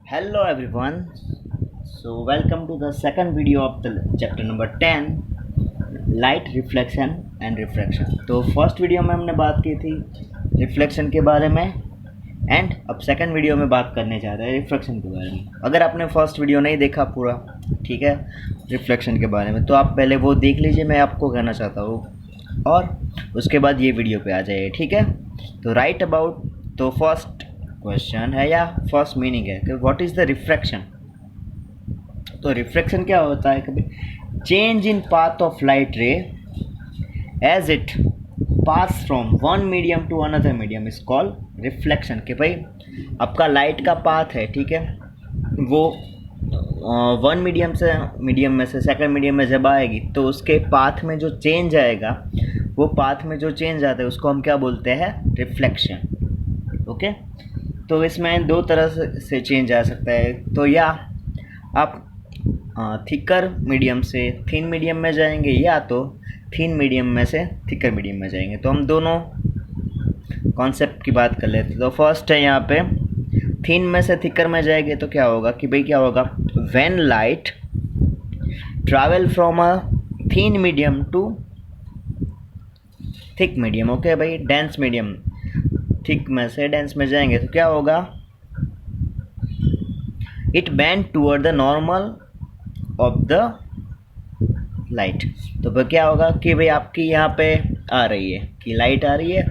Hello everyone. So welcome to the second video of the chapter number 10, light reflection and refraction. तो first video में हमने बात की थी रिफ्लेक्शन के बारे में एंड अब सेकंड वीडियो में बात करने जा रहे हैं रिफ्रैक्शन के बारे में। अगर आपने फर्स्ट वीडियो नहीं देखा पूरा, ठीक है, रिफ्लेक्शन के बारे में, तो आप पहले वो देख लीजिए, मैं आपको कहना चाहता हूँ, और उसके बाद ये वीडियो पे आ जाइए, ठीक है। तो राइट अबाउट, तो फर्स्ट क्वेश्चन है या फर्स्ट मीनिंग है कि व्हाट इज़ द रिफ्रैक्शन। तो रिफ्रैक्शन क्या होता है, कभी change in path of light ray as it pass from one medium to another medium is called reflection. कि भाई आपका लाइट का पाथ है, ठीक है, वो वन मीडियम में से सेकंड मीडियम में जब आएगी तो उसके पाथ में जो चेंज आएगा, वो पाथ में जो चेंज आता है उसको हम क्या बोलते हैं, रिफ्लेक्शन। ओके, तो इसमें दो तरह से चेंज आ सकता है। तो या आप थिकर मीडियम से थिन मीडियम में जाएंगे या तो थिन मीडियम में से थिकर मीडियम में जाएंगे। तो हम दोनों कॉन्सेप्ट की बात कर लेते हैं। तो फर्स्ट है यहाँ पे थिन में से थिकर में जाएंगे तो क्या होगा कि भाई क्या होगा, when light travel from a thin medium to thick medium. Okay भाई, डेंस मीडियम, थिक में से डेंस में जाएंगे तो क्या होगा, it bend toward the normal of the light. तो फिर क्या होगा कि भाई आपकी यहाँ पे आ रही है कि लाइट आ रही है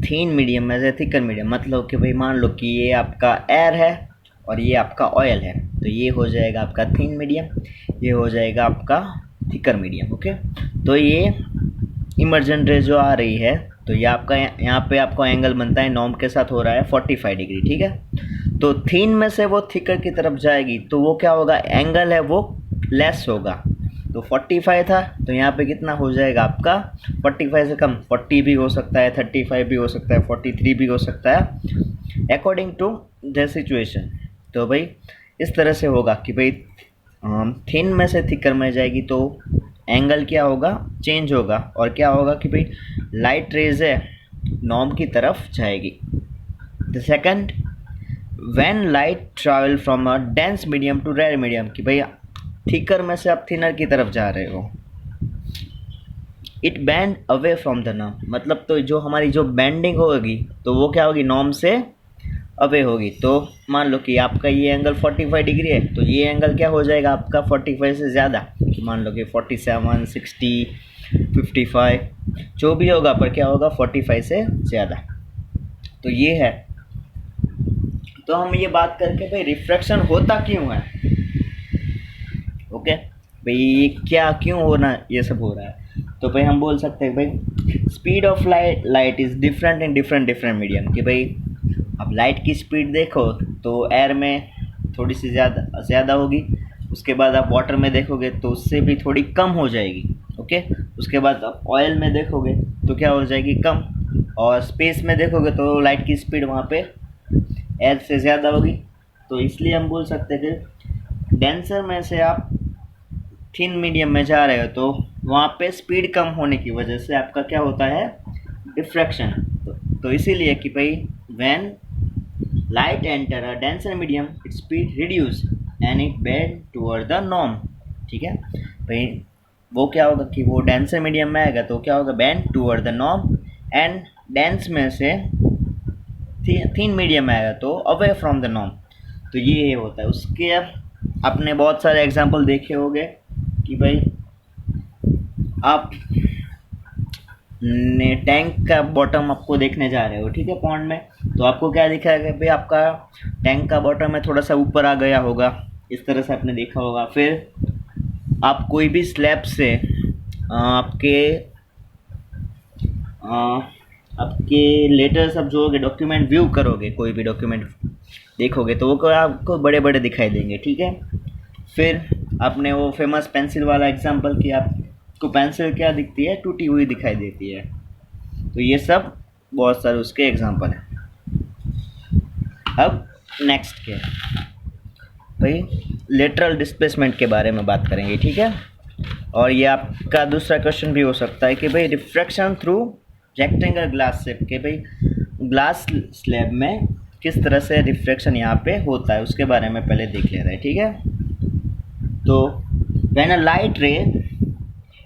थिन मीडियम में से थिकर मीडियम, मतलब कि भाई मान लो कि ये आपका एयर है और ये आपका ऑयल है, तो ये हो जाएगा आपका थिन मीडियम, ये हो जाएगा आपका थिकर मीडियम। ओके, तो ये इमर्जेंट रे जो आ रही है, तो ये आपका यहाँ पे आपको एंगल बनता है, नॉर्म के साथ हो रहा है 45 डिग्री, ठीक है। तो थिन में से वो थिकर की तरफ जाएगी तो वो क्या होगा, एंगल है वो लेस होगा। तो 45 था तो यहाँ पे कितना हो जाएगा आपका 45 से कम, 40 भी हो सकता है, 35 भी हो सकता है, 43 भी हो सकता है, अकॉर्डिंग टू द सिचुएशन। तो भाई इस तरह से होगा कि भाई थिन में से थिकर में जाएगी तो एंगल क्या होगा, चेंज होगा, और क्या होगा कि भाई लाइट रेज है नॉर्म की तरफ जाएगी। The second, when light travel from a dense medium to rare medium, कि भाई थिकर में से आप थिनर की तरफ जा रहे हो, it band away from the norm, मतलब तो जो हमारी जो बेंडिंग होगी तो वो क्या होगी, नॉर्म से अवे होगी। तो मान लो कि आपका ये एंगल 45 डिग्री है तो ये एंगल क्या हो जाएगा आपका 45 से ज़्यादा, मान लो कि 47, 60, 55 जो भी होगा, पर क्या होगा 45 से ज़्यादा। तो ये है। तो हम ये बात करके भाई रिफ्रैक्शन होता क्यों है, ओके भाई क्या क्यों होना ये सब हो रहा है। तो भाई हम बोल सकते हैं भाई speed of light is different in different medium. कि भाई अब लाइट की स्पीड देखो तो एयर में थोड़ी सी ज़्यादा होगी, उसके बाद आप वाटर में देखोगे तो उससे भी थोड़ी कम हो जाएगी। ओके, उसके बाद आप ऑयल में देखोगे तो क्या हो जाएगी, कम, और स्पेस में देखोगे तो लाइट की स्पीड वहाँ पे एयर से ज़्यादा होगी। तो इसलिए हम बोल सकते हैं कि डेंसर में से आप थिन मीडियम में जा रहे हो तो वहाँ पे स्पीड कम होने की वजह से आपका क्या होता है, डिफ्रैक्शन। तो इसीलिए कि भाई when light enter a denser medium its speed reduce and it bend toward the norm. ठीक है भाई, वो क्या होगा कि वो डेंसर मीडियम में आएगा तो क्या होगा, bend toward the norm, and dense में से थिन मीडियम में आएगा तो अवे फ्रॉम द नॉर्म। तो ये होता है। उसके आपने बहुत सारे एग्जांपल देखे होंगे कि भाई आप ने टैंक का बॉटम आपको देखने जा रहे हो, ठीक है, पॉन्ड में, तो आपको क्या दिखा है भाई आपका टैंक का बॉटम है थोड़ा सा ऊपर आ गया होगा, इस तरह से आपने देखा होगा। फिर आप कोई भी स्लैब से आपके लेटर्स आप जो डॉक्यूमेंट व्यू करोगे, कोई भी डॉक्यूमेंट देखोगे तो वो आपको बड़े बड़े दिखाई देंगे, ठीक है। फिर आपने वो फेमस पेंसिल वाला एग्जांपल कि आपको पेंसिल क्या दिखती है, टूटी हुई दिखाई देती है। तो ये सब बहुत सारे उसके एग्जांपल हैं। अब नेक्स्ट के भाई लेटरल डिस्प्लेसमेंट के बारे में बात करेंगे, ठीक है। और ये आपका दूसरा क्वेश्चन भी हो सकता है कि भाई refraction through rectangle glass slab, के भाई ग्लास स्लैब में किस तरह से रिफ्रैक्शन यहाँ पे होता है उसके बारे में पहले देख ले रहे हैं, ठीक है। तो when a light ray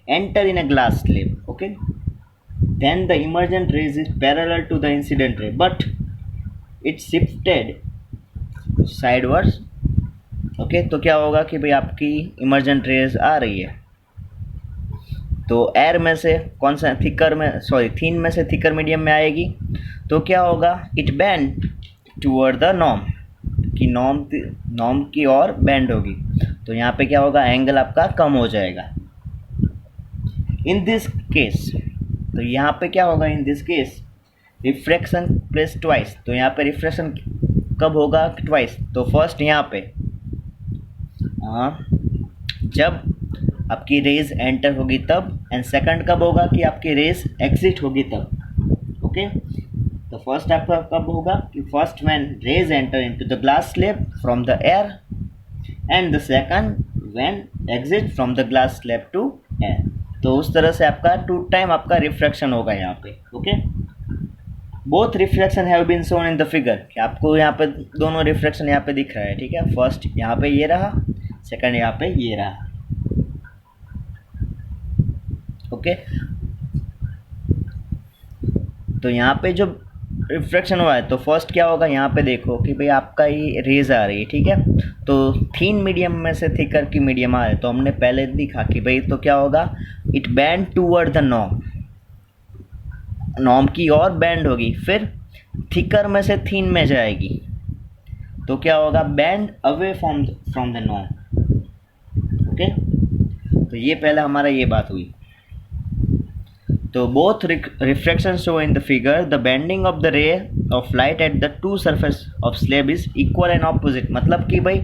enter in a glass slab, okay, then the emergent rays is parallel to the incident ray but it shifted sidewards, okay. तो क्या होगा कि भाई आपकी इमर्जेंट रेज आ रही है, तो एयर में से कौन सा थिन में से थिकर मीडियम में आएगी, तो क्या होगा, it bend toward the norm, कि नॉर्म की ओर बेंड होगी, तो यहाँ पे क्या होगा, एंगल आपका कम हो जाएगा। इन दिस केस, तो यहाँ पे क्या होगा, in this case refraction place twice, तो यहाँ पे रिफ्रैक्शन कब होगा, ट्वाइस। तो फर्स्ट यहाँ पे जब आपकी रेज एंटर होगी तब, एंड सेकंड कब होगा कि आपकी रेज एग्जिट होगी तब, ओके। तो फर्स्ट आपका कब होगा कि first when rays enter into the glass slab from the air, and the second when exit from the glass slab to air. तो उस तरह से आपका 2 टाइम आपका रिफ्रैक्शन होगा यहाँ पे, okay. Both refraction have been shown in the figure, कि आपको यहाँ पे दोनों रिफ्रैक्शन यहाँ पे दिख रहा है, ठीक है। फर्स्ट यहाँ पे ये रहा, सेकंड यहाँ पे ये रहा, ओके। तो यहाँ पे जो रिफ्रैक्शन हुआ है, तो फर्स्ट क्या होगा, यहाँ पे देखो कि भाई आपका ये रेज आ रही है, ठीक है। तो थीन मीडियम में से थिकर की मीडियम आ रही है, तो हमने पहले दिखा कि भाई तो क्या होगा, it band toward the norm की ओर बैंड होगी, फिर थिकर में से थीन में जाएगी, तो क्या होगा, band away from the norm, okay. तो ये पहला हमारा ये बात हुई। तो both refraction show in the figure the bending of the ray of light at the two surface of slab is equal and opposite, मतलब कि भाई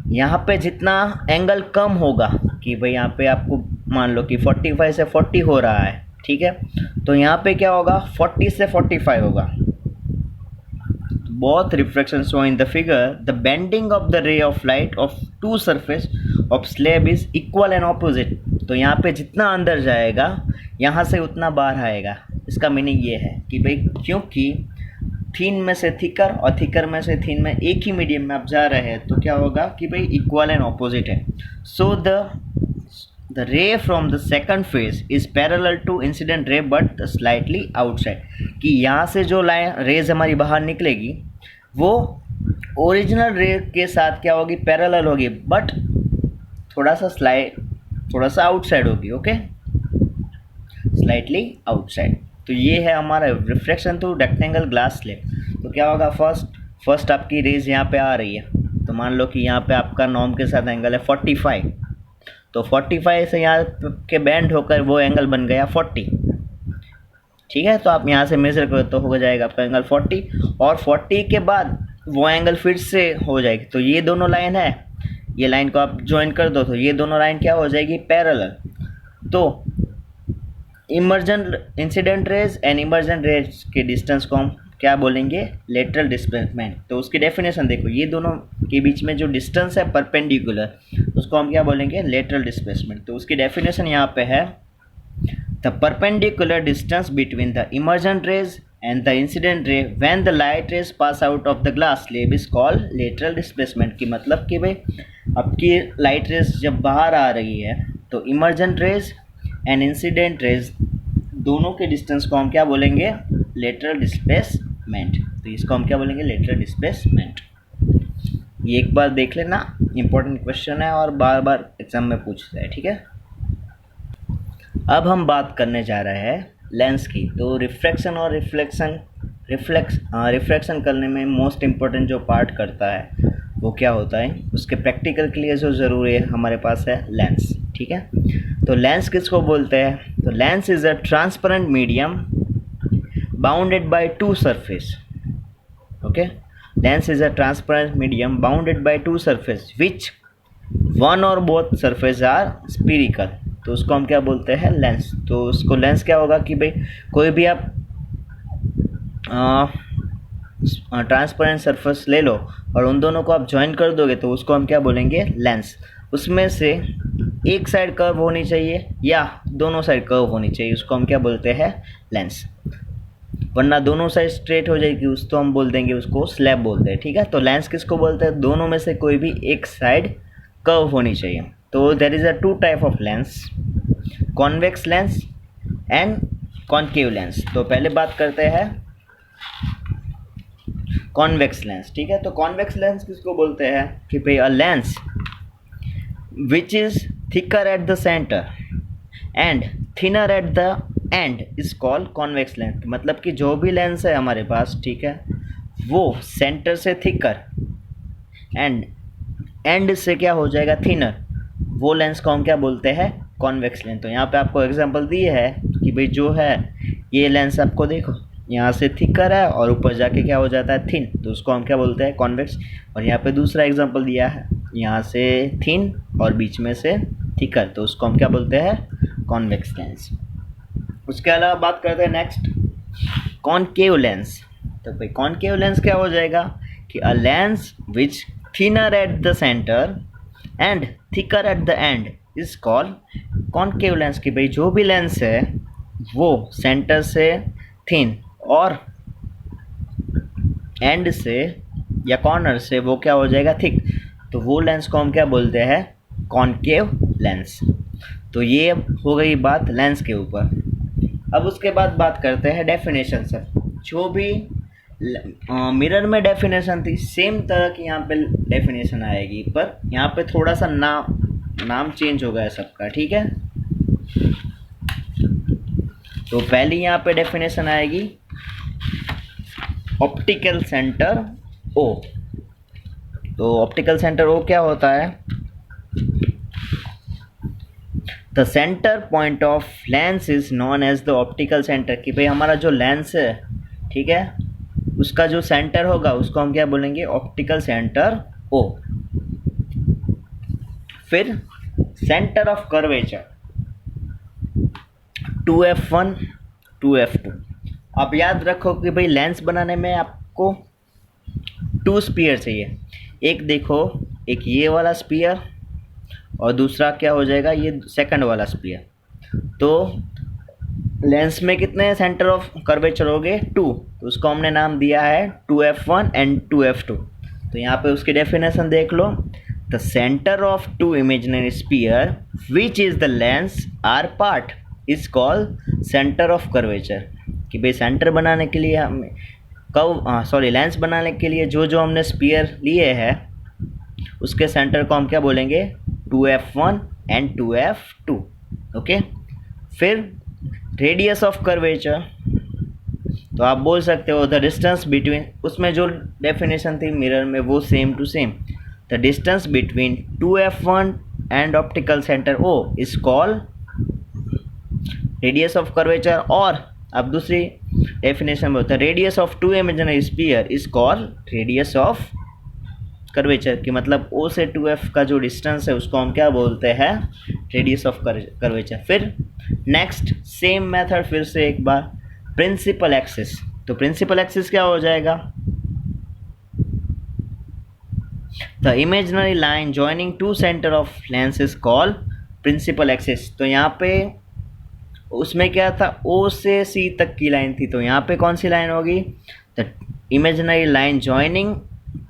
यहाँ पे जितना एंगल कम होगा, कि भाई यहाँ पे आपको मान लो कि 45 से 40 हो रहा है, ठीक है, तो यहाँ पे क्या होगा, 40 से 45 होगा। Both refractions shown in the figure, the bending of the ray of light of two surface of slab is equal and opposite। तो यहाँ पे जितना अंदर जाएगा यहाँ से उतना बाहर आएगा। इसका मीनिंग ये है कि भाई क्योंकि थीन में से थिकर और थिकर में से थीन में एक ही मीडियम में आप जा रहे हैं, तो क्या होगा कि भाई इक्वल एंड ऑपोजिट है। सो the ray from the second phase is parallel to incident ray but slightly outside, कि यहाँ से जो लाइन रेज हमारी बाहर निकलेगी वो ओरिजिनल रे के साथ क्या होगी, पैरेलल होगी, बट थोड़ा सा आउटसाइड होगी, ओके, स्लाइटली आउटसाइड। तो ये है हमारा refraction through rectangle glass slab. तो क्या होगा, फर्स्ट आपकी रेज यहाँ पे आ रही है, तो मान लो कि यहाँ पे आपका नॉर्म के साथ एंगल है 45, तो 45 से यहाँ के बैंड होकर वो एंगल बन गया 40, ठीक है। तो आप यहाँ से मेजर करो तो हो जाएगा आपका एंगल 40, और 40 के बाद वो एंगल फिर से हो जाएगी। तो ये दोनों लाइन है, ये लाइन को आप ज्वाइन कर दो तो ये दोनों लाइन क्या हो जाएगी, पैरेलल। तो emergent incident rays and emergent rays के डिस्टेंस को हम क्या बोलेंगे, लेटरल डिस्प्लेसमेंट। तो उसकी डेफिनेशन देखो, ये दोनों के बीच में जो डिस्टेंस है परपेंडिकुलर, उसको हम क्या बोलेंगे, लेटरल डिस्प्लेसमेंट। तो उसकी डेफिनेशन यहाँ पे है, the perpendicular distance between the emergent rays and the incident ray when the light rays pass out of the glass slab is called lateral displacement. की मतलब कि भाई आपकी लाइट रेज जब बाहर आ रही है तो emergent rays and incident rays दोनों के डिस्टेंस को हम क्या बोलेंगे, लेटरल डिस्प्लेसमेंट। तो इसको हम क्या बोलेंगे, लेटरल डिस्प्लेसमेंट। ये एक बार देख लेना, इंपॉर्टेंट क्वेश्चन है और बार बार एग्जाम में पूछता है, ठीक है। अब हम बात करने जा रहे हैं लेंस की। तो रिफ्रैक्शन और रिफ्रैक्शन करने में मोस्ट इम्पोर्टेंट जो पार्ट करता है वो क्या होता है, उसके प्रैक्टिकल के लिए जो ज़रूरी है हमारे पास है लेंस, ठीक है। तो लेंस किसको बोलते हैं, तो lens is a transparent medium bounded by two surface, okay. Lens is a transparent medium bounded by two surface which one और बोथ सरफेस आर स्फीरिकल। तो उसको हम क्या बोलते हैं, लेंस। तो उसको लेंस क्या होगा कि भाई कोई भी आप ट्रांसपेरेंट सरफेस ले लो और उन दोनों को आप ज्वाइन कर दोगे तो उसको हम क्या बोलेंगे, लेंस। उसमें से एक साइड कर्व होनी चाहिए या दोनों साइड कर्व होनी चाहिए, उसको हम क्या बोलते हैं, लेंस। वरना दोनों साइड स्ट्रेट हो जाएगी, उस तो हम बोल देंगे उसको स्लैब बोलते हैं, ठीक है। तो लेंस किसको बोलते हैं, दोनों में से कोई भी एक साइड कर्व होनी चाहिए। तो there is a two type of lens, convex lens and concave lens. तो पहले बात करते हैं कॉन्वेक्स लेंस, ठीक है। तो कॉन्वेक्स लेंस किसको बोलते हैं कि भाई a lens which is thicker at the centre and thinner at the end is called convex lens. मतलब कि जो भी लेंस है हमारे पास, ठीक है, वो सेंटर से थिकर एंड एंड से क्या हो जाएगा थिनर, वो लेंस को हम क्या बोलते हैं, कॉन्वेक्स लेंस। तो यहाँ पे आपको एग्जांपल दी है कि भाई जो है ये लेंस आपको देखो यहाँ से थिकर है और ऊपर जाके क्या हो जाता है थिन, तो उसको हम क्या बोलते हैं, कॉन्वेक्स। और यहाँ पे दूसरा एग्जांपल दिया है, यहाँ से थिन और बीच में से थिकर, तो उसको हम क्या बोलते हैं, कॉन्वेक्स लेंस। उसके अलावा बात करते हैं नेक्स्ट कॉनकेव लेंस। तो भाई कॉनकेव लेंस क्या हो जाएगा कि a lens which thinner at the centre and thicker at the end is called concave lens. कि भाई जो भी लेंस है वो सेंटर से थिन और एंड से या कॉर्नर से वो क्या हो जाएगा थिक, तो वो लेंस को हम क्या बोलते हैं, कॉनकेव लेंस। तो ये हो गई बात लेंस के ऊपर। अब उसके बाद बात करते हैं डेफिनेशन से। जो भी मिरर में डेफिनेशन थी सेम तरह की यहाँ पे डेफिनेशन आएगी, पर यहाँ पे थोड़ा सा नाम चेंज हो गया सबका, ठीक है। तो पहली यहाँ पे डेफिनेशन आएगी ऑप्टिकल सेंटर ओ। तो ऑप्टिकल सेंटर ओ क्या होता है, the centre point of lens is known as the optical centre. कि भाई हमारा जो लेंस है, ठीक है, उसका जो सेंटर होगा उसको हम क्या बोलेंगे, ऑप्टिकल सेंटर ओ। फिर centre of curvature 2f1 2f2। अब याद रखो कि भाई लेंस बनाने में आपको 2 स्पीयर चाहिए। एक देखो, एक ये वाला स्पीयर और दूसरा क्या हो जाएगा, ये सेकंड वाला स्पीयर। तो लेंस में कितने सेंटर ऑफ कर्वेचर हो गए, 2। तो उसको हमने नाम दिया है 2f1 एंड 2f2। तो यहाँ पे उसकी डेफिनेशन देख लो, the centre of 2 imaginary sphere which is the lens are part is called centre of curvature. कि भाई सेंटर बनाने के लिए हमें लेंस बनाने के लिए जो हमने स्पीयर लिए हैं उसके सेंटर को हम क्या बोलेंगे, 2f1 एंड 2f2। ओके। फिर रेडियस ऑफ कर्वेचर, तो आप बोल सकते हो द डिस्टेंस बिटवीन, उसमें जो डेफिनेशन थी मिरर में वो same to same, the distance between 2f1 and optical centre O is called radius of curvature. और अब दूसरी डेफिनेशन में होता है radius of 2 imaginary sphere is called radius of curvature. की मतलब O से 2f का जो डिस्टेंस है उसको हम क्या बोलते हैं, रेडियस ऑफ कर्वेचर। फिर नेक्स्ट सेम मेथड फिर से एक बार, प्रिंसिपल एक्सिस। तो प्रिंसिपल एक्सिस क्या हो जाएगा, the imaginary line joining 2 centre of lens is called principal axis. तो यहाँ पे उसमें क्या था, O से C तक की लाइन थी, तो यहाँ पे कौन सी लाइन होगी, the imaginary line joining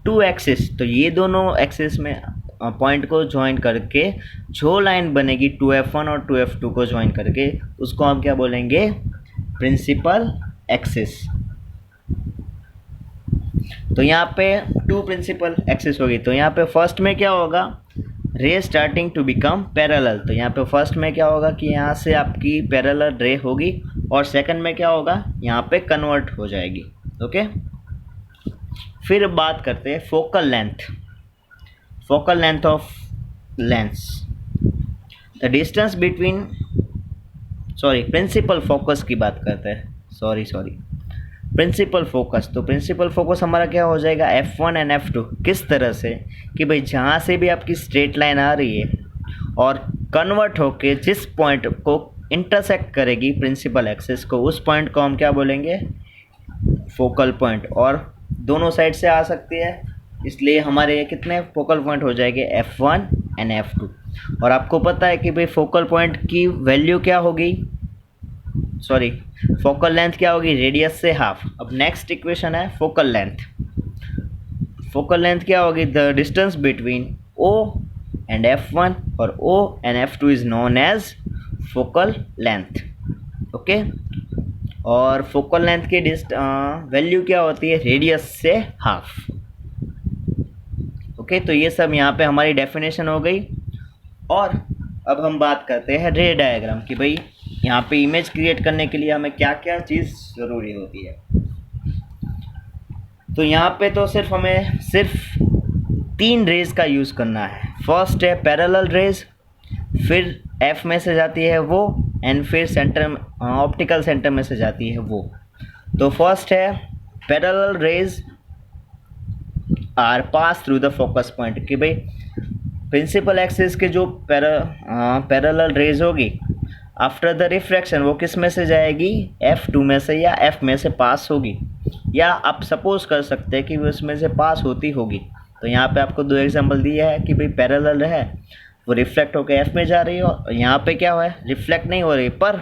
2 axis. तो ये दोनों एक्सिस में पॉइंट को ज्वाइन करके जो लाइन बनेगी 2f1 और 2f2 को ज्वाइन करके उसको हम क्या बोलेंगे, प्रिंसिपल एक्सिस। तो यहाँ पे 2 प्रिंसिपल एक्सिस होगी। तो यहाँ पे फर्स्ट में क्या होगा, रे स्टार्टिंग टू बिकम पैरेलल। तो यहाँ पे फर्स्ट में क्या होगा कि यहाँ से आपकी पैरेलल रे होगी और सेकंड में क्या होगा, यहाँ पे कन्वर्ट हो जाएगी। ओके। फिर बात करते हैं focal length of lens, the distance between principal focus की बात करते हैं, प्रिंसिपल फोकस। तो प्रिंसिपल फोकस हमारा क्या हो जाएगा, f1 एंड f2। किस तरह से कि भाई जहाँ से भी आपकी स्ट्रेट लाइन आ रही है और कन्वर्ट होके जिस पॉइंट को इंटरसेक्ट करेगी प्रिंसिपल एक्सिस को, उस पॉइंट को हम क्या बोलेंगे, फोकल पॉइंट। और दोनों साइड से आ सकती है, इसलिए हमारे कितने फोकल पॉइंट हो जाएंगे, f1 एंड f2। और आपको पता है कि भाई फोकल पॉइंट की वैल्यू क्या होगी, सॉरी, फोकल लेंथ क्या होगी, रेडियस से हाफ। अब नेक्स्ट इक्वेशन है फोकल लेंथ। फोकल लेंथ क्या होगी, the distance between O and F1 और O and F2 is known as focal length. Okay, और फोकल लेंथ की वैल्यू क्या होती है, रेडियस से हाफ। ओके, तो ये सब यहाँ पे हमारी डेफिनेशन हो गई। और अब हम बात करते हैं रे डायग्राम की, भाई यहाँ पे इमेज क्रिएट करने के लिए हमें क्या क्या चीज़ ज़रूरी होती है। तो यहाँ पे तो हमें सिर्फ 3 रेज का यूज़ करना है। फर्स्ट है पैरेलल रेज, फिर एफ में से जाती है वो, एंड फिर सेंटर ऑप्टिकल सेंटर में से जाती है वो। तो फर्स्ट है parallel rays are pass through the focus point, कि भाई प्रिंसिपल एक्सिस के जो पैरेलल रेज होगी आफ्टर द रिफ्रैक्शन वो किस में से जाएगी, F2 में से या F में से पास होगी, या आप सपोज कर सकते हैं कि वो इसमें से पास होती होगी। तो यहाँ पे आपको 2 एग्जांपल दिया है कि भाई पैरेलल है, वो रिफ्लेक्ट होकर F में जा रही है, और यहाँ पे क्या हुआ है, रिफ्लेक्ट नहीं हो रही, पर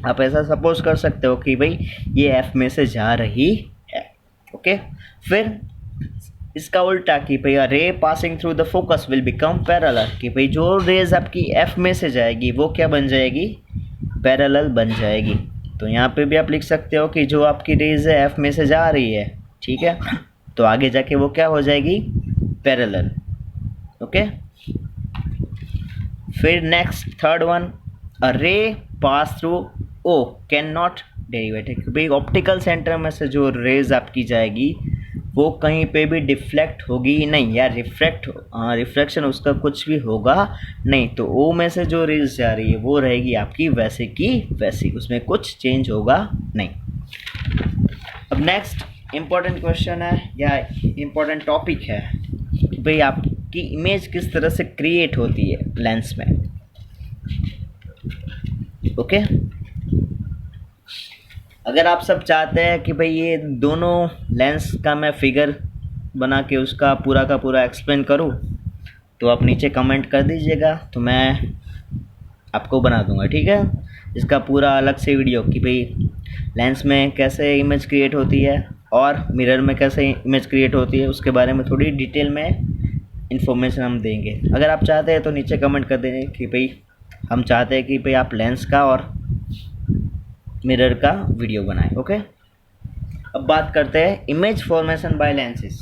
आप ऐसा सपोज कर सकते हो कि भाई ये F में से जा रही है। ओके, फिर इसका उल्टा कि भाई रे passing through the focus will become parallel, कि भाई जो रेज आपकी F में से जाएगी वो क्या बन जाएगी, पैरेलल बन जाएगी। तो यहाँ पे भी आप लिख सकते हो कि जो आपकी रेज है F में से जा रही है, ठीक है, तो आगे जाके वो क्या हो जाएगी, पैरेलल। ओके, फिर नेक्स्ट थर्ड वन, अ रे pass through O can not derivative, भाई ऑप्टिकल सेंटर में से जो रेज आपकी जाएगी वो कहीं पे भी डिफ्लेक्ट होगी ही नहीं, या रिफ्लेक्शन उसका कुछ भी होगा नहीं। तो ओ में से जो रेज जा रही है वो रहेगी आपकी वैसे की वैसी, उसमें कुछ चेंज होगा नहीं। अब नेक्स्ट इम्पॉर्टेंट क्वेश्चन है या इम्पॉर्टेंट टॉपिक है कि भाई आपकी इमेज किस तरह से क्रिएट होती है लेंस में। ओके, अगर आप सब चाहते हैं कि भाई ये दोनों लेंस का मैं फिगर बना के उसका पूरा का पूरा एक्सप्लेन करूं, तो आप नीचे कमेंट कर दीजिएगा, तो मैं आपको बना दूंगा, ठीक है, इसका पूरा अलग से वीडियो कि भाई लेंस में कैसे इमेज क्रिएट होती है और मिरर में कैसे इमेज क्रिएट होती है, उसके बारे में थोड़ी डिटेल में इन्फॉर्मेशन हम देंगे। अगर आप चाहते हैं तो नीचे कमेंट कर देंगे कि भाई हम चाहते हैं कि भाई आप लेंस का और मिरर का वीडियो बनाएं। ओके, अब बात करते हैं इमेज फॉर्मेशन बाय लेंसेज।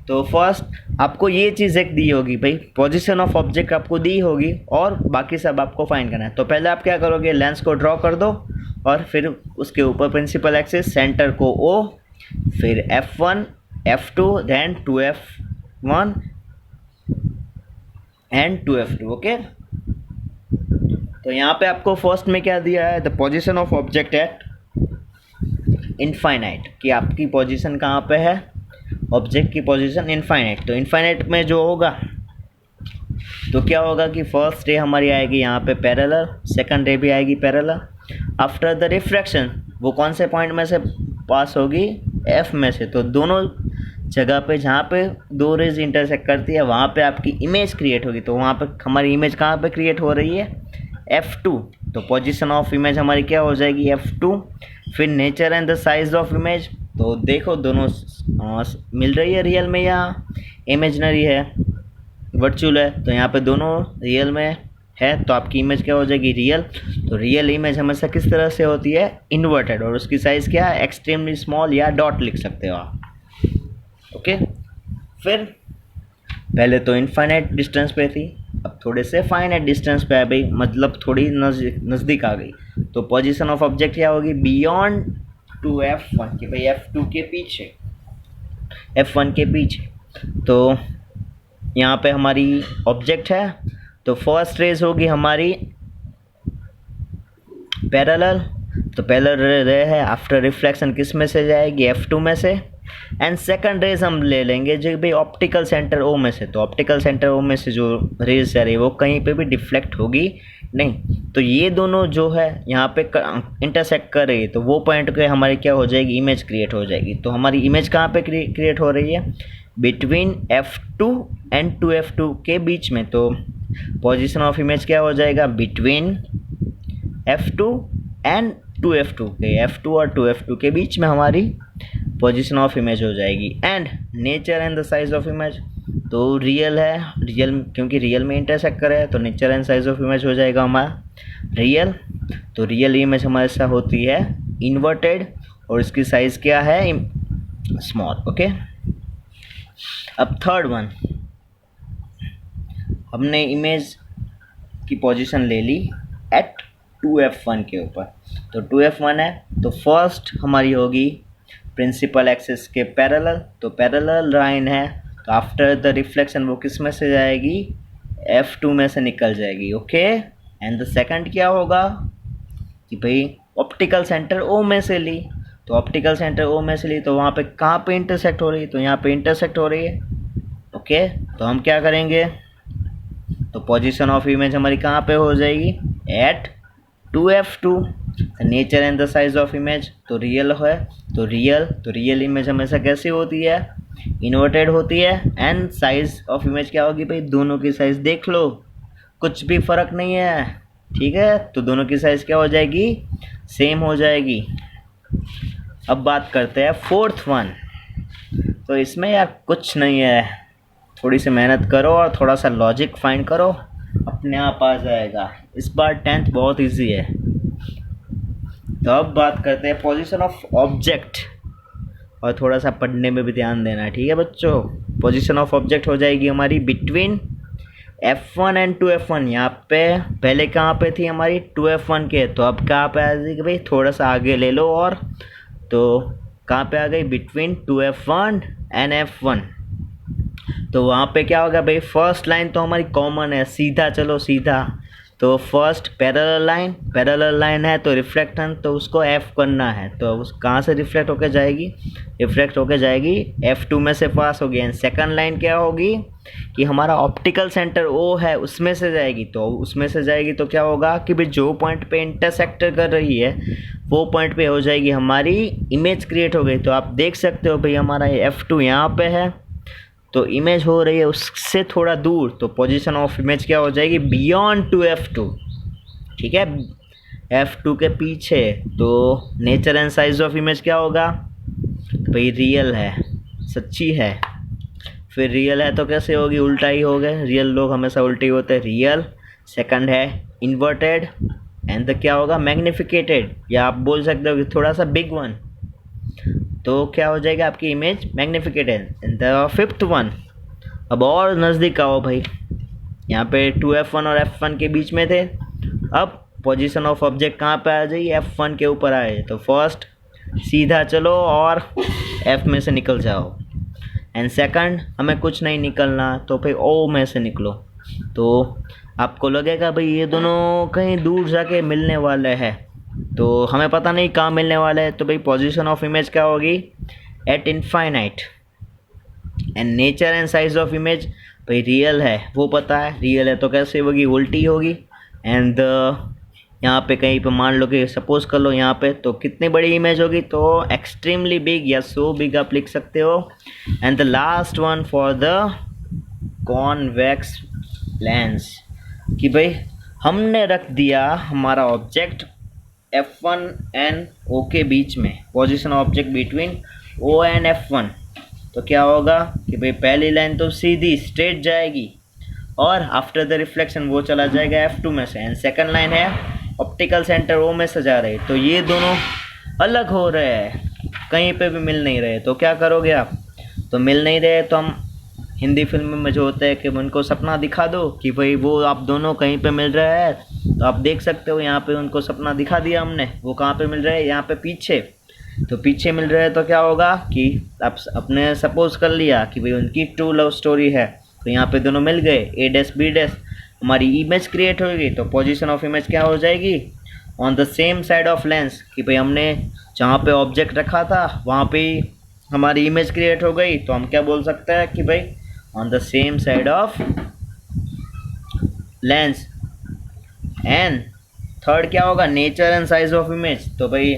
तो फर्स्ट आपको ये चीज़ एक दी होगी, भाई पोजीशन ऑफ ऑब्जेक्ट आपको दी होगी और बाकी सब आपको फाइंड करना है। तो पहले आप क्या करोगे, लेंस को ड्रॉ कर दो और फिर उसके ऊपर प्रिंसिपल एक्सिस, सेंटर को O, फिर F1 F2 then 2F1 and 2F2। Okay, तो यहाँ पे आपको फर्स्ट में क्या दिया है, the position of object eight infinite, कि आपकी पोजीशन कहाँ पे है, ऑब्जेक्ट की पोजीशन इनफाइनाइट। तो इनफाइनाइट में जो होगा तो क्या होगा कि फर्स्ट रे हमारी आएगी यहाँ पे पैरेलल, सेकंड रे भी आएगी पैरेलल। आफ्टर द रिफ्रैक्शन वो कौन से पॉइंट में से पास होगी, F में से। तो दोनों जगह पे जहाँ पे 2 रेज इंटरसेक्ट करती है वहाँ पे आपकी इमेज क्रिएट होगी। तो वहाँ पे हमारी इमेज कहाँ पे क्रिएट हो रही है, F2। तो पोजीशन ऑफ इमेज हमारी क्या हो जाएगी, F2। फिर nature and the size of image, तो देखो दोनों मिल रही है रियल में या इमेजनरी है, वर्चुअल है। तो यहाँ पे दोनों रियल में है, तो आपकी इमेज क्या हो जाएगी, रियल। तो रियल इमेज हमेशा किस तरह से होती है, इन्वर्टेड, और उसकी साइज़ क्या है, एक्सट्रीमली स्मॉल या डॉट लिख सकते हो आप। ओके, फिर पहले तो इनफाइनाइट डिस्टेंस पे थी, अब थोड़े से फाइनाइट डिस्टेंस पे आ गई, मतलब थोड़ी नज़दीक आ गई। तो पोजीशन ऑफ ऑब्जेक्ट क्या होगी, बियॉन्ड टू F1, कि भाई F2 के पीछे, F1 के पीछे। तो यहाँ पे हमारी ऑब्जेक्ट है, तो फर्स्ट रेज होगी हमारी पैरेलल। तो पैरेलल रे है, आफ्टर रिफ्लेक्शन किस में से जाएगी, F2 में से। एंड सेकंड रेज हम ले लेंगे जो भाई ऑप्टिकल सेंटर O में से। तो ऑप्टिकल सेंटर O में से जो रेज जा रही है वो कहीं पे भी डिफ्लेक्ट होगी नहीं। तो ये दोनों जो है यहाँ पे इंटरसेक्ट कर रही है, तो वो पॉइंट पे हमारी क्या हो जाएगी, इमेज क्रिएट हो जाएगी। तो हमारी इमेज कहाँ पे क्रिएट हो रही है, बिटवीन F2 एंड 2F2 के बीच में। तो पोजीशन ऑफ इमेज क्या हो जाएगा, बिटवीन F2 एंड 2F2 के, F2 और 2F2 के बीच में हमारी पोजीशन ऑफ इमेज हो जाएगी। And nature and the size of image, तो रियल है, रियल क्योंकि रियल में इंटरसेक्ट करे तो nature and size of image हो जाएगा हमारा रियल। तो रियल इमेज हमारे साथ होती है इन्वर्टेड और इसकी साइज क्या है, स्मॉल। ओके, अब थर्ड वन, हमने इमेज की पोजीशन ले ली एट 2F1 के ऊपर। तो 2F1 है तो फर्स्ट हमारी होगी प्रिंसिपल एक्सिस के पैरेलल, तो पैरेलल लाइन है तो आफ्टर द रिफ्लेक्शन वो किस में से जाएगी, F2 में से निकल जाएगी। ओके, एंड द सेकंड क्या होगा कि भाई ऑप्टिकल सेंटर O में से ली, तो ऑप्टिकल सेंटर O में से ली तो वहाँ पे कहाँ पे इंटरसेक्ट हो रही है, तो यहाँ पे इंटरसेक्ट हो रही है। ओके, तो हम क्या करेंगे, तो पोजीशन ऑफ इमेज हमारी कहाँ पे हो जाएगी, at 2F2। Nature and the size of image, तो रियल है तो रियल इमेज हमेशा कैसी होती है, इन्वर्टेड होती है। एंड साइज ऑफ इमेज क्या होगी भाई, दोनों की साइज देख लो, कुछ भी फर्क नहीं है, ठीक है, तो दोनों की साइज क्या हो जाएगी, सेम हो जाएगी। अब बात करते हैं फोर्थ वन, तो इसमें यार कुछ नहीं है, थोड़ी सी मेहनत करो और थोड़ा सा लॉजिक फाइंड करो, अपने आप आ जाएगा। इस बार 10th बहुत इजी है। तो अब बात करते हैं पोजीशन ऑफ ऑब्जेक्ट, और थोड़ा सा पढ़ने में भी ध्यान देना है, ठीक है बच्चों। पोजीशन ऑफ ऑब्जेक्ट हो जाएगी हमारी बिटवीन F1 एंड 2F1। यहाँ पे पहले कहाँ पे थी हमारी 2F1 के, तो अब कहाँ पे आ जाएगी भाई, थोड़ा सा आगे ले लो, और तो कहाँ पे आ गई, बिटवीन 2F1 एंड F1। तो वहाँ पे क्या होगा भाई, फर्स्ट लाइन तो हमारी कॉमन है, सीधा चलो सीधा, तो फर्स्ट पैरेलल लाइन है तो रिफ्लेक्शन तो उसको F करना है, तो उस कहाँ से रिफ्लेक्ट होके जाएगी F2 में से पास होगी। एंड सेकंड लाइन क्या होगी कि हमारा ऑप्टिकल सेंटर O है उसमें से जाएगी, तो उसमें से जाएगी तो क्या होगा कि भाई जो पॉइंट पे इंटरसेक्ट कर रही है वो पॉइंट पे हो जाएगी हमारी इमेज क्रिएट हो गई। तो आप देख सकते हो भाई हमारा F2 यहाँ पे है, तो इमेज हो रही है उससे थोड़ा दूर, तो पोजीशन ऑफ इमेज क्या हो जाएगी, बियॉन्ड 2F2, ठीक है, F2 के पीछे। तो nature and size of image क्या होगा भाई, रियल है, सच्ची है, फिर रियल है तो कैसे होगी, उल्टा ही हो गए, रियल लोग हमेशा उल्टे ही होते हैं, रियल। सेकंड है इन्वर्टेड, एंड क्या होगा, मैग्निफिकेटेड, या आप बोल सकते हो कि थोड़ा सा बिग वन, तो क्या हो जाएगा आपकी image magnificated. And the fifth one, अब और नज़दीक आओ भाई, यहाँ पे 2F1 और F1 के बीच में थे, अब पोजीशन ऑफ ऑब्जेक्ट कहाँ पे आ जाइए, F1 के ऊपर आए, तो फर्स्ट सीधा चलो और F में से निकल जाओ। एंड सेकंड हमें कुछ नहीं निकलना, तो भाई O में से निकलो, तो आपको लगेगा भाई ये दोनों कहीं दूर जाके मिलने वाले हैं, तो हमें पता नहीं कहाँ मिलने वाला है, तो भाई पोजीशन ऑफ इमेज क्या होगी, eight infinite. And nature and size of image भाई रियल है, वो पता है, रियल है तो कैसे होगी, उल्टी होगी। एंड यहाँ पे कहीं पे मान लो कि सपोज कर लो यहाँ पे, तो कितनी बड़ी इमेज होगी, तो एक्सट्रीमली बिग या सो बिग आप लिख सकते हो। And the last one for the convex lens, कि भाई हमने रख दिया हमारा ऑब्जेक्ट F1 एंड O के बीच में, position object between O and F1, तो क्या होगा कि भाई पहली लाइन तो सीधी स्ट्रेट जाएगी और आफ्टर द रिफ्लेक्शन वो चला जाएगा F2 में से। एंड सेकंड लाइन है ऑप्टिकल सेंटर O में से जा रही, तो ये दोनों अलग हो रहे हैं, कहीं पे भी मिल नहीं रहे, तो क्या करोगे आप, तो मिल नहीं रहे तो हम हिंदी फिल्म में जो होता है कि उनको सपना दिखा दो कि भाई वो आप दोनों कहीं पे मिल रहे हैं, तो आप देख सकते हो यहाँ पे उनको सपना दिखा दिया हमने, वो कहाँ पे मिल रहे हैं, यहाँ पे पीछे, तो पीछे मिल रहे हैं, तो क्या होगा कि आप अपने सपोज कर लिया कि भाई उनकी ट्रू लव स्टोरी है, तो यहाँ पे दोनों मिल गए, A', B', हमारी इमेज क्रिएट होगी, तो पोजीशन ऑफ इमेज क्या हो जाएगी, on the same side of lens, कि भाई हमने जहाँ पे ऑब्जेक्ट रखा था वहाँ पे हमारी इमेज क्रिएट हो गई, तो हम क्या बोल सकते हैं कि भाई on the same side of lens. And third क्या होगा, nature and size of image, तो भाई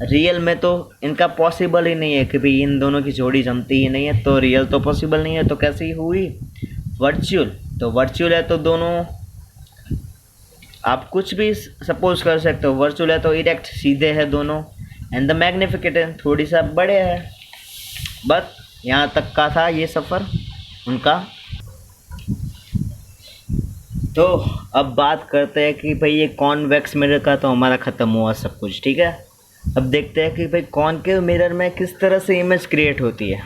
रियल में तो इनका पॉसिबल ही नहीं है कि भाई इन दोनों की जोड़ी जमती ही नहीं है, तो रियल तो पॉसिबल नहीं है, तो कैसी हुई वर्चुअल, तो वर्चुअल है तो दोनों आप कुछ भी सपोज कर सकते हो। वर्चुअल है तो इरेक्ट सीधे है दोनों, एंड द मैग्निफिकेंट थोड़ी सा बड़े है। बस यहाँ तक का था ये सफ़र उनका। तो अब बात करते हैं कि भाई ये कॉन्वेक्स मिरर का तो हमारा ख़त्म हुआ सब कुछ, ठीक है। अब देखते हैं कि भाई कॉनकेव मिरर में किस तरह से इमेज क्रिएट होती है।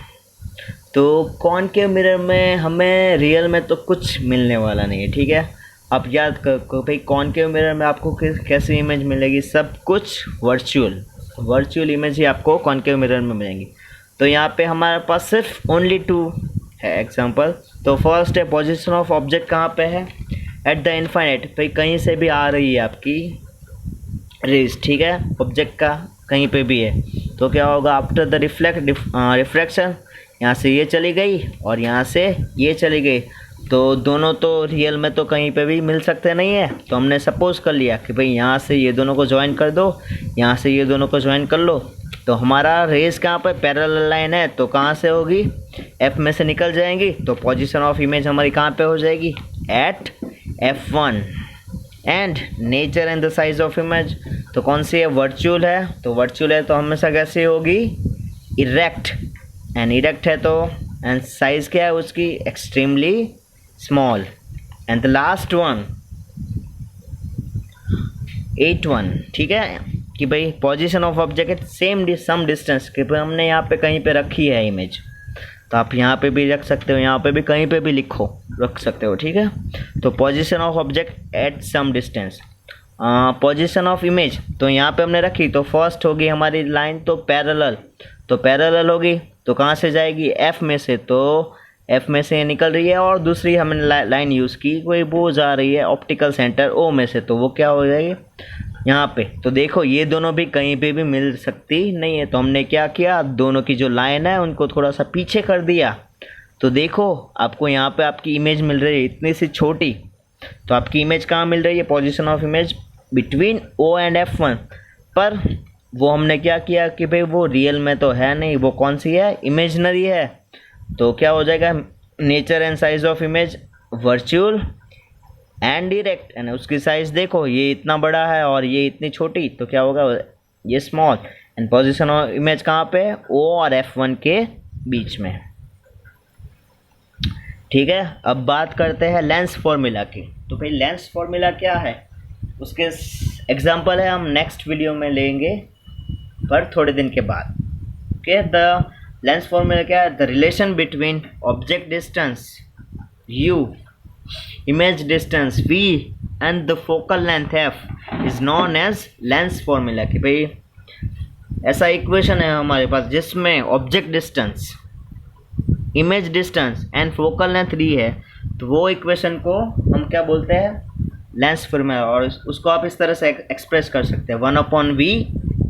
तो कॉनकेव मिरर में हमें रियल में तो कुछ मिलने वाला नहीं है, ठीक है। आप याद करो भाई कॉनकेव मिरर में आपको कैसी इमेज मिलेगी, सब कुछ वर्चुअल इमेज ही आपको कॉनकेव मिरर में मिलेंगी। तो यहाँ पे हमारे पास सिर्फ ओनली 2 है एग्जांपल। तो फर्स्ट है पोजीशन ऑफ ऑब्जेक्ट कहाँ पे है, एट द इनफाइनाइट, भाई कहीं से भी आ रही है आपकी रेज, ठीक है, ऑब्जेक्ट का कहीं पे भी है। तो क्या होगा, आफ्टर द रिफ्लेक्शन यहाँ से ये चली गई और यहाँ से ये चली गई, तो दोनों तो रियल में तो कहीं पे भी मिल सकते नहीं है। तो हमने सपोज कर लिया कि भाई यहाँ से ये दोनों को ज्वाइन कर दो, यहाँ से ये दोनों को ज्वाइन कर लो। तो हमारा रेस कहाँ पे पैरेलल लाइन है, तो कहाँ से होगी, F में से निकल जाएंगी। तो पोजीशन ऑफ इमेज हमारी कहाँ पे हो जाएगी, at F1। And nature and the size of image, तो कौन सी है, वर्चुअल है। तो वर्चुअल है तो हमेशा कैसे होगी, इरेक्ट। एंड इरेक्ट है तो एंड साइज क्या है उसकी, extremely small. And the last one 8-1, ठीक है, कि भाई position of object at some distance, कि भाई हमने यहाँ पे कहीं पे रखी है इमेज, तो आप यहाँ पे भी रख सकते हो, यहाँ पे भी कहीं पे भी रख सकते हो, ठीक है। तो position of object at some distance, position of image तो यहाँ पे हमने रखी, तो फर्स्ट होगी हमारी लाइन तो पैरेलल होगी। तो कहाँ से जाएगी, F में से, तो F में से निकल रही है, और दूसरी हमने लाइन यूज़ की कोई वो जा रही है ऑप्टिकल सेंटर O में से, तो वो क्या हो जाएगी यहाँ पे। तो देखो ये दोनों भी कहीं पे भी मिल सकती नहीं है, तो हमने क्या किया, दोनों की जो लाइन है उनको थोड़ा सा पीछे कर दिया। तो देखो आपको यहाँ पे आपकी इमेज मिल रही है इतनी सी छोटी, तो आपकी इमेज कहाँ मिल रही है, position of image between O and F1। पर वो हमने क्या किया कि भाई वो रियल में तो है नहीं, वो कौन सी है, इमेजनरी है। तो क्या हो जाएगा, nature and size of image virtual and direct, and उसकी साइज देखो ये इतना बड़ा है और ये इतनी छोटी, तो क्या होगा, ये small. And position of image कहाँ पे, O और F1 के बीच में, ठीक है। अब बात करते हैं लेंस फॉर्मूला की। तो भाई लेंस फॉर्मूला क्या है, उसके एग्जांपल है हम नेक्स्ट वीडियो में लेंगे, पर थोड़े दिन के बाद। ओके, द लेंस फॉर्मूला क्या है, the relation between object distance U, image distance V and the focal length F is known as lens formula. कि भाई ऐसा इक्वेशन है हमारे पास जिसमें object distance, image distance and focal length दी है, तो वो इक्वेशन को हम क्या बोलते हैं, लेंस फॉर्मूला। और उसको आप इस तरह से एक्सप्रेस कर सकते हैं, 1/V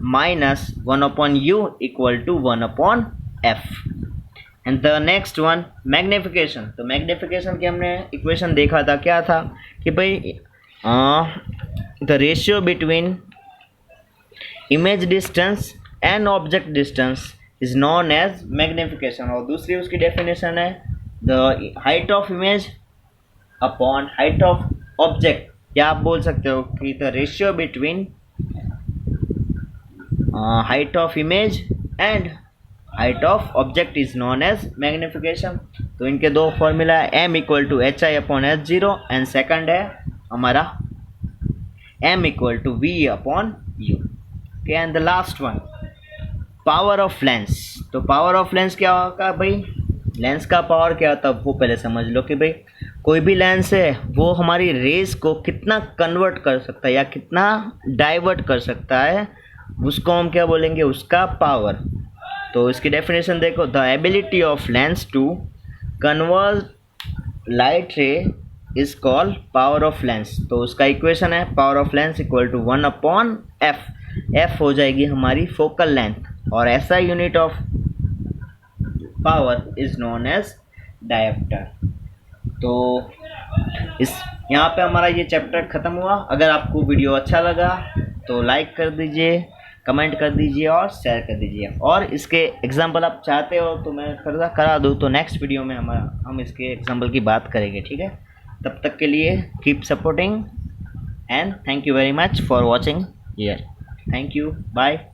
minus 1/U equal to 1/F। And the next one magnification. तो मैग्निफिकेशन की हमने इक्वेशन देखा था, क्या था कि भाई the ratio between image distance and object distance is known as magnification. और दूसरी उसकी डेफिनेशन है the height of image upon height of object, या आप बोल सकते हो कि the ratio between height of image and height of object is known as magnification. तो इनके दो फॉर्मूला है, m equal to HI/H0 and second है हमारा m equal to V/U। Okay, and the last one power of lens. तो power of lens क्या होगा भाई, लेंस का पावर क्या होता है वो पहले समझ लो कि भाई कोई भी लेंस है वो हमारी रेज को कितना कन्वर्ट कर सकता है या कितना डाइवर्ट कर सकता है, उसको हम क्या बोलेंगे, उसका पावर। तो इसकी डेफिनेशन देखो, the ability of lens to convert light ray is called power of lens. तो उसका इक्वेशन है power of lens equal to 1/F। F हो जाएगी हमारी फोकल लेंथ, और ऐसा unit of power is known as dioptre. तो इस यहाँ पे हमारा ये चैप्टर ख़त्म हुआ। अगर आपको वीडियो अच्छा लगा तो लाइक कर दीजिए, कमेंट कर दीजिए और शेयर कर दीजिए। और इसके एग्जाम्पल आप चाहते हो तो मैं करा दूँ, तो नेक्स्ट वीडियो में हम इसके एग्जाम्पल की बात करेंगे, ठीक है। तब तक के लिए keep supporting and thank you very much for watching here. Thank you, bye.